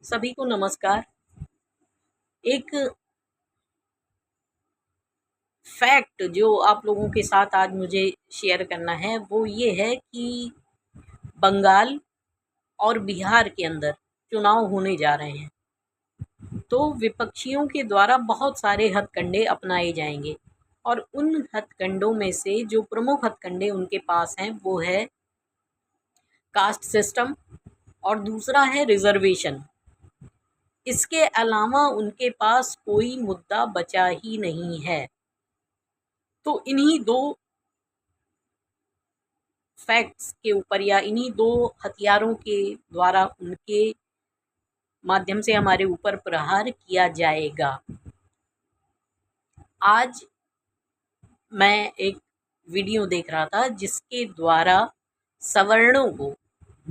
सभी को नमस्कार। एक फैक्ट जो आप लोगों के साथ आज मुझे शेयर करना है वो ये है कि बंगाल और बिहार के अंदर चुनाव होने जा रहे हैं, तो विपक्षियों के द्वारा बहुत सारे हथकंडे अपनाए जाएंगे और उन हथकंडों में से जो प्रमुख हथकंडे उनके पास हैं वो है कास्ट सिस्टम और दूसरा है रिजर्वेशन। इसके अलावा उनके पास कोई मुद्दा बचा ही नहीं है। तो इन्हीं दो फैक्ट्स के ऊपर या इन्हीं दो हथियारों के द्वारा उनके माध्यम से हमारे ऊपर प्रहार किया जाएगा। आज मैं एक वीडियो देख रहा था जिसके द्वारा सवर्णों को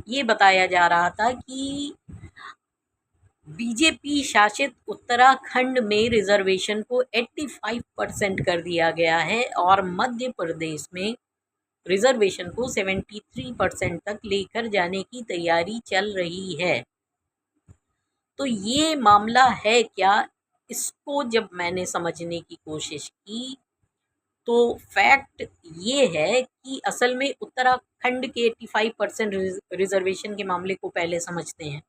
ये बताया जा रहा था कि बीजेपी शासित उत्तराखंड में रिजर्वेशन को 85% कर दिया गया है और मध्य प्रदेश में रिजर्वेशन को 73% तक लेकर जाने की तैयारी चल रही है। तो ये मामला है क्या? इसको जब मैंने समझने की कोशिश की तो फैक्ट ये है कि असल में उत्तराखंड के 85% रिजर्वेशन के मामले को पहले समझते हैं।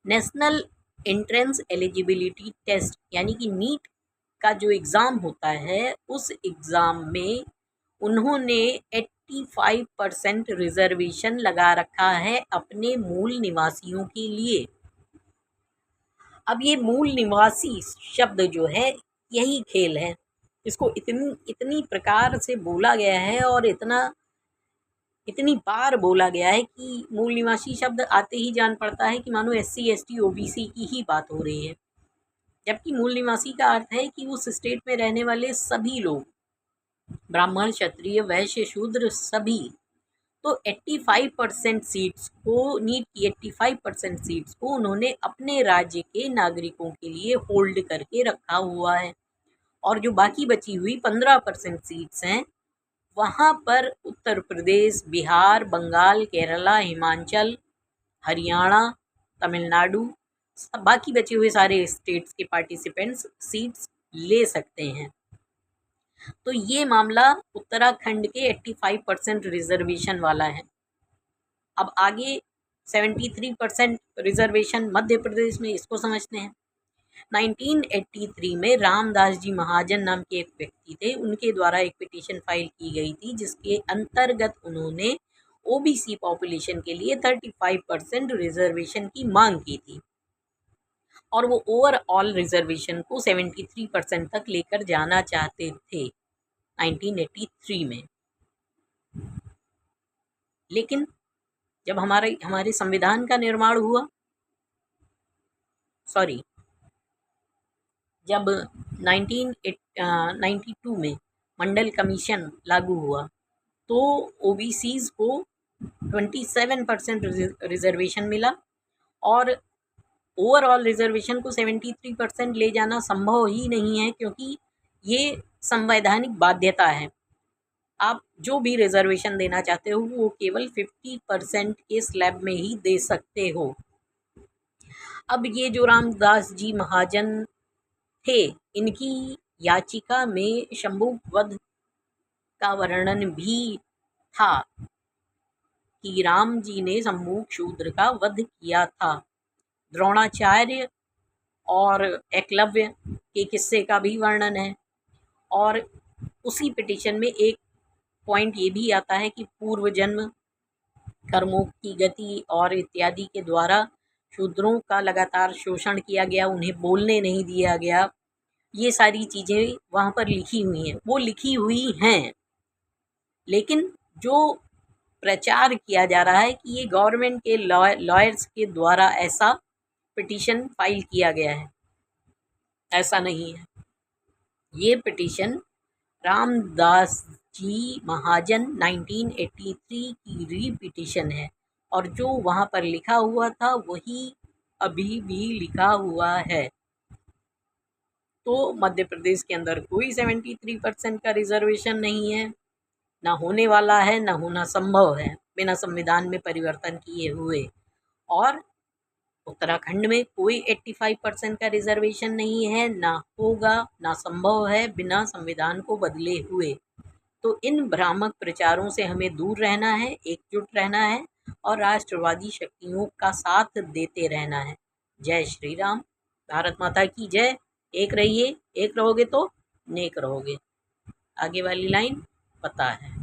नेशनल एंट्रेंस एलिजिबिलिटी टेस्ट यानी कि नीट का जो एग्ज़ाम होता है, उस एग्ज़ाम में उन्होंने 85% रिजर्वेशन लगा रखा है अपने मूल निवासियों के लिए। अब ये मूल निवासी शब्द जो है यही खेल है। इसको इतनी इतनी प्रकार से बोला गया है और इतनी बार बोला गया है कि मूल निवासी शब्द आते ही जान पड़ता है कि मानो SC ST OBC की ही बात हो रही है। जबकि मूल निवासी का अर्थ है कि उस स्टेट में रहने वाले सभी लोग, ब्राह्मण क्षत्रिय वैश्य शूद्र सभी। तो 85% सीट्स को, नीट की 85% सीट्स को उन्होंने अपने राज्य के नागरिकों के लिए होल्ड करके रखा हुआ है और जो बाकी बची हुई 15% सीट्स हैं वहाँ पर उत्तर प्रदेश, बिहार, बंगाल, केरला, हिमाचल, हरियाणा, तमिलनाडु, बाकी बचे हुए सारे स्टेट्स के पार्टिसिपेंट्स सीट्स ले सकते हैं। तो ये मामला उत्तराखंड के 85% रिजर्वेशन वाला है। अब आगे 73% रिजर्वेशन मध्य प्रदेश में, इसको समझते हैं। 1983 में रामदास जी महाजन नाम के एक व्यक्ति थे, उनके द्वारा एक पिटीशन फाइल की गई थी जिसके अंतर्गत उन्होंने OBC पॉपुलेशन के लिए 35% रिजर्वेशन की मांग की थी और वो ओवरऑल रिजर्वेशन को 73% तक लेकर जाना चाहते थे 1983 में। लेकिन जब हमारे संविधान का निर्माण हुआ, जब 1992 में मंडल कमीशन लागू हुआ तो OBCs को 27% रिजर्वेशन मिला और ओवरऑल रिजर्वेशन को 73% ले जाना संभव ही नहीं है, क्योंकि ये संवैधानिक बाध्यता है। आप जो भी रिजर्वेशन देना चाहते हो वो केवल 50% के स्लैब में ही दे सकते हो। अब ये जो रामदास जी महाजन थे, इनकी याचिका में शंभू वध का वर्णन भी था कि राम जी ने शंभूक शूद्र का वध किया था। द्रोणाचार्य और एकलव्य के किस्से का भी वर्णन है और उसी पिटीशन में एक पॉइंट ये भी आता है कि पूर्व जन्म कर्मों की गति और इत्यादि के द्वारा शूद्रों का लगातार शोषण किया गया, उन्हें बोलने नहीं दिया गया। ये सारी चीज़ें वहाँ पर लिखी हुई हैं, वो लिखी हुई हैं, लेकिन जो प्रचार किया जा रहा है कि ये गवर्नमेंट के लॉयर्स के द्वारा ऐसा पिटीशन फाइल किया गया है, ऐसा नहीं है। ये पिटीशन रामदास जी महाजन 1983 की रीपिटीशन है और जो वहाँ पर लिखा हुआ था वही अभी भी लिखा हुआ है। तो मध्य प्रदेश के अंदर कोई 73% का रिजर्वेशन नहीं है, ना होने वाला है, ना होना संभव है बिना संविधान में परिवर्तन किए हुए। और उत्तराखंड में कोई 85% का रिजर्वेशन नहीं है, ना होगा, ना संभव है बिना संविधान को बदले हुए। तो इन भ्रामक प्रचारों से हमें दूर रहना है, एकजुट रहना है और राष्ट्रवादी शक्तियों का साथ देते रहना है। जय श्री राम, भारत माता की जय। एक रहिए, एक रहोगे तो नेक रहोगे। आगे वाली लाइन पता है।